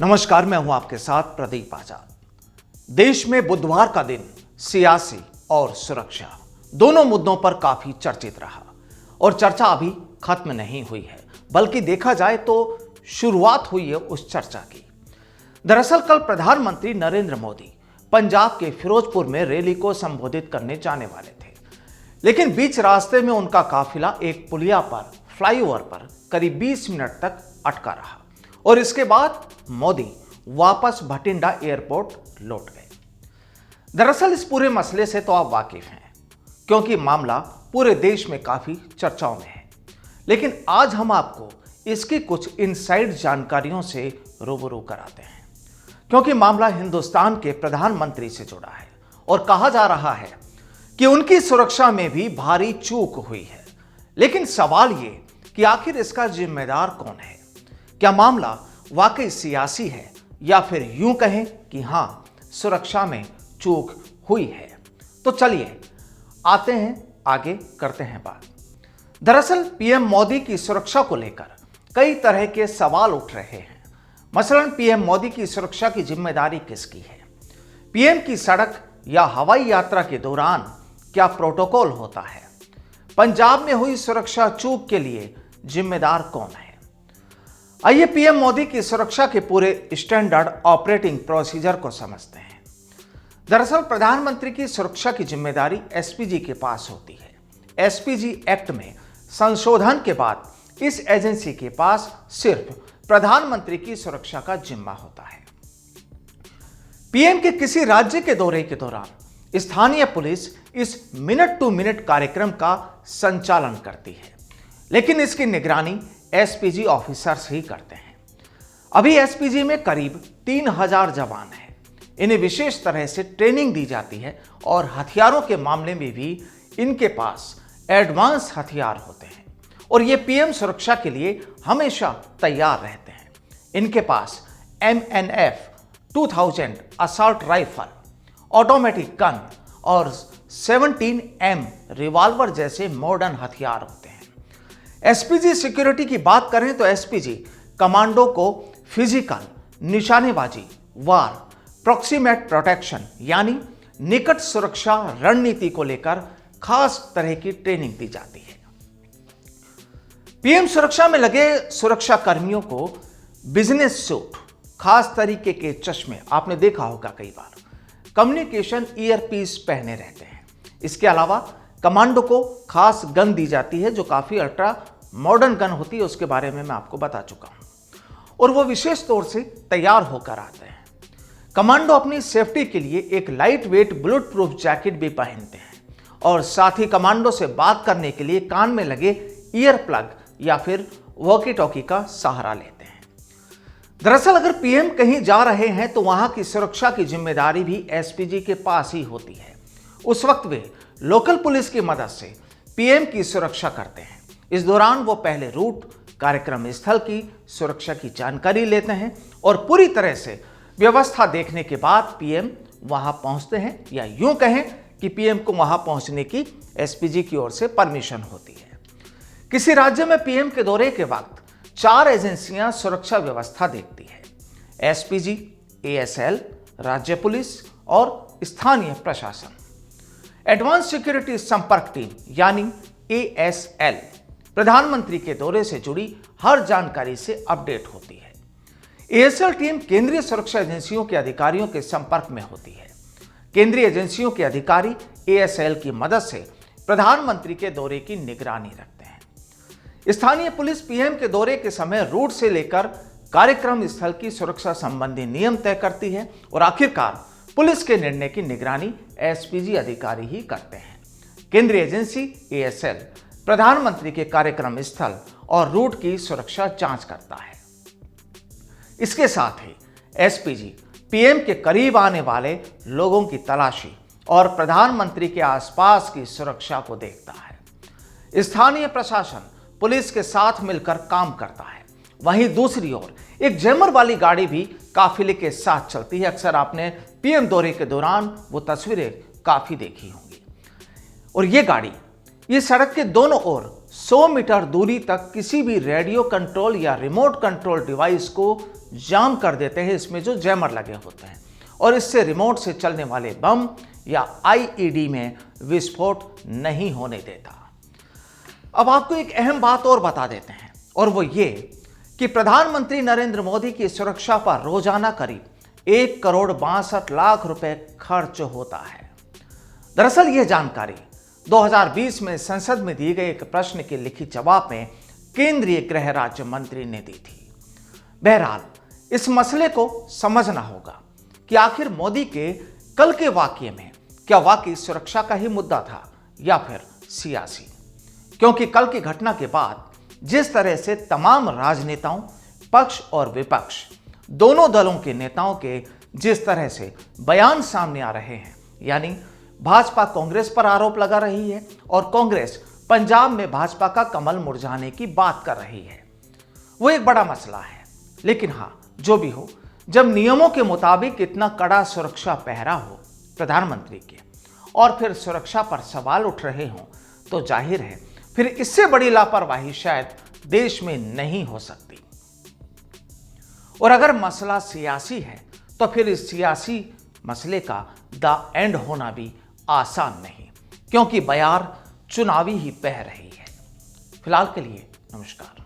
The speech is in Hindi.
नमस्कार, मैं हूं आपके साथ प्रदीप आजाद। देश में बुधवार का दिन सियासी और सुरक्षा दोनों मुद्दों पर काफी चर्चित रहा और चर्चा अभी खत्म नहीं हुई है, बल्कि देखा जाए तो शुरुआत हुई है उस चर्चा की। दरअसल कल प्रधानमंत्री नरेंद्र मोदी पंजाब के फिरोजपुर में रैली को संबोधित करने जाने वाले थे, लेकिन बीच रास्ते में उनका काफिला एक पुलिया पर फ्लाईओवर पर करीब 20 मिनट तक अटका रहा और इसके बाद मोदी वापस भटिंडा एयरपोर्ट लौट गए। दरअसल इस पूरे मसले से तो आप वाकिफ हैं, क्योंकि मामला पूरे देश में काफी चर्चाओं में है। लेकिन आज हम आपको इसकी कुछ इनसाइड जानकारियों से रूबरू कराते हैं, क्योंकि मामला हिंदुस्तान के प्रधानमंत्री से जुड़ा है और कहा जा रहा है कि उनकी सुरक्षा में भी भारी चूक हुई है। लेकिन सवाल ये कि आखिर इसका जिम्मेदार कौन है? क्या मामला वाकई सियासी है या फिर यूं कहें कि हां, सुरक्षा में चूक हुई है? तो चलिए आते हैं आगे, करते हैं बात। दरअसल पीएम मोदी की सुरक्षा को लेकर कई तरह के सवाल उठ रहे हैं। मसलन पीएम मोदी की सुरक्षा की जिम्मेदारी किसकी है? पीएम की सड़क या हवाई यात्रा के दौरान क्या प्रोटोकॉल होता है? पंजाब में हुई सुरक्षा चूक के लिए जिम्मेदार कौन है? आइए पीएम मोदी की सुरक्षा के पूरे स्टैंडर्ड ऑपरेटिंग प्रोसीजर को समझते हैं। दरअसल प्रधानमंत्री की सुरक्षा की जिम्मेदारी एसपीजी के पास होती है। एसपीजी एक्ट में संशोधन के बाद इस एजेंसी के पास सिर्फ प्रधानमंत्री की सुरक्षा का जिम्मा होता है। पीएम के किसी राज्य के दौरे के दौरान स्थानीय पुलिस इस मिनट टू मिनट कार्यक्रम का संचालन करती है, लेकिन इसकी निगरानी एसपीजी ऑफिसर्स ही करते हैं। अभी एसपीजी में करीब 3000 जवान हैं। इन्हें विशेष तरह से ट्रेनिंग दी जाती है और हथियारों के मामले में भी इनके पास एडवांस हथियार होते हैं और ये पीएम सुरक्षा के लिए हमेशा तैयार रहते हैं। इनके पास MNF 2000 assault rifle, automatic gun और 17M रिवॉल्वर जैसे मॉडर्न हथियार होते हैं। एसपीजी सिक्योरिटी की बात करें तो एसपीजी कमांडो को फिजिकल, निशानेबाजी, वार, प्रॉक्सिमेट प्रोटेक्शन यानी निकट सुरक्षा रणनीति को लेकर खास तरह की ट्रेनिंग दी जाती है। पीएम सुरक्षा में लगे सुरक्षा कर्मियों को बिजनेस सूट, खास तरीके के चश्मे, आपने देखा होगा कई बार, कम्युनिकेशन ईयरपीस पहने रहते हैं। इसके अलावा कमांडो को खास गन दी जाती है जो काफी अल्ट्रा मॉडर्न गन होती है, उसके बारे में मैं आपको बता चुका हूं, और वो विशेष तौर से तैयार होकर आते हैं। कमांडो अपनी सेफ्टी के लिए एक light weight bullet proof jacket भी पहनते हैं और साथ ही कमांडो से बात करने के लिए कान में लगे ईयर प्लग या फिर वॉकी टॉकी का सहारा लेते हैं। दरअसल अगर पीएम कहीं जा रहे हैं तो वहां की सुरक्षा की जिम्मेदारी भी एसपीजी के पास ही होती है। उस वक्त वे लोकल पुलिस की मदद से पीएम की सुरक्षा करते हैं। इस दौरान वो पहले रूट, कार्यक्रम स्थल की सुरक्षा की जानकारी लेते हैं और पूरी तरह से व्यवस्था देखने के बाद पीएम वहां पहुंचते हैं, या यूं कहें कि पीएम को वहां पहुंचने की एसपीजी की ओर से परमिशन होती है। किसी राज्य में पीएम के दौरे के वक्त 4 एजेंसियां सुरक्षा व्यवस्था देखती है: एसपीजी, एएसएल, राज्य पुलिस और स्थानीय प्रशासन। एडवांस सिक्योरिटी संपर्क टीम यानी ASL प्रधानमंत्री के दौरे से जुड़ी हर जानकारी से अपडेट होती है। ASL टीम केंद्रीय सुरक्षा एजेंसियों के अधिकारियों के संपर्क में होती है। केंद्रीय एजेंसियों के अधिकारी ASL की मदद से प्रधानमंत्री के दौरे की निगरानी रखते हैं। स्थानीय पुलिस पीएम के दौरे के समय रूट से लेकर कार्यक्रम स्थल की सुरक्षा संबंधी नियम तय करती है और आखिरकार पुलिस के निर्णय की निगरानी एसपीजी अधिकारी ही करते हैं। केंद्रीय एजेंसी ASL प्रधानमंत्री के कार्यक्रम स्थल और रूट की सुरक्षा जांच करता है। इसके साथ ही एसपीजी पीएम के करीब आने वाले लोगों की तलाशी और प्रधानमंत्री के आसपास की सुरक्षा को देखता है। स्थानीय प्रशासन पुलिस के साथ मिलकर काम करता है। वहीं दूसरी ओर एक जैमर वाली गाड़ी भी काफिले के साथ चलती है। अक्सर आपने पीएम दौरे के दौरान वो तस्वीरें काफी देखी होंगी। और ये गाड़ी ये सड़क के दोनों ओर 100 मीटर दूरी तक किसी भी रेडियो कंट्रोल या रिमोट कंट्रोल डिवाइस को जाम कर देते हैं, इसमें जो जैमर लगे होते हैं, और इससे रिमोट से चलने वाले बम या आईईडी में विस्फोट नहीं होने देता। अब आपको एक अहम बात और बता देते हैं, और वो ये कि प्रधानमंत्री नरेंद्र मोदी की सुरक्षा पर रोजाना करीब 1,62,00,000 रुपए खर्च होता है। दरअसल यह जानकारी 2020 में संसद में दिए गए एक प्रश्न के लिखित जवाब में केंद्रीय गृह राज्य मंत्री ने दी थी। बहरहाल इस मसले को समझना होगा कि आखिर मोदी के कल के वाकये में क्या वाकई सुरक्षा का ही मुद्दा था या फिर सियासी, क्योंकि कल की घटना के बाद जिस तरह से तमाम राजनेताओं, पक्ष और विपक्ष दोनों दलों के नेताओं के जिस तरह से बयान सामने आ रहे हैं, यानी भाजपा कांग्रेस पर आरोप लगा रही है और कांग्रेस पंजाब में भाजपा का कमल मुरझाने की बात कर रही है, वो एक बड़ा मसला है। लेकिन हां, जो भी हो, जब नियमों के मुताबिक इतना कड़ा सुरक्षा पहरा हो प्रधानमंत्री के और फिर सुरक्षा पर सवाल उठ रहे हों, तो जाहिर है फिर इससे बड़ी लापरवाही शायद देश में नहीं हो सकती। और अगर मसला सियासी है तो फिर इस सियासी मसले का द एंड होना भी आसान नहीं, क्योंकि बयार चुनावी ही बह रही है। फिलहाल के लिए नमस्कार।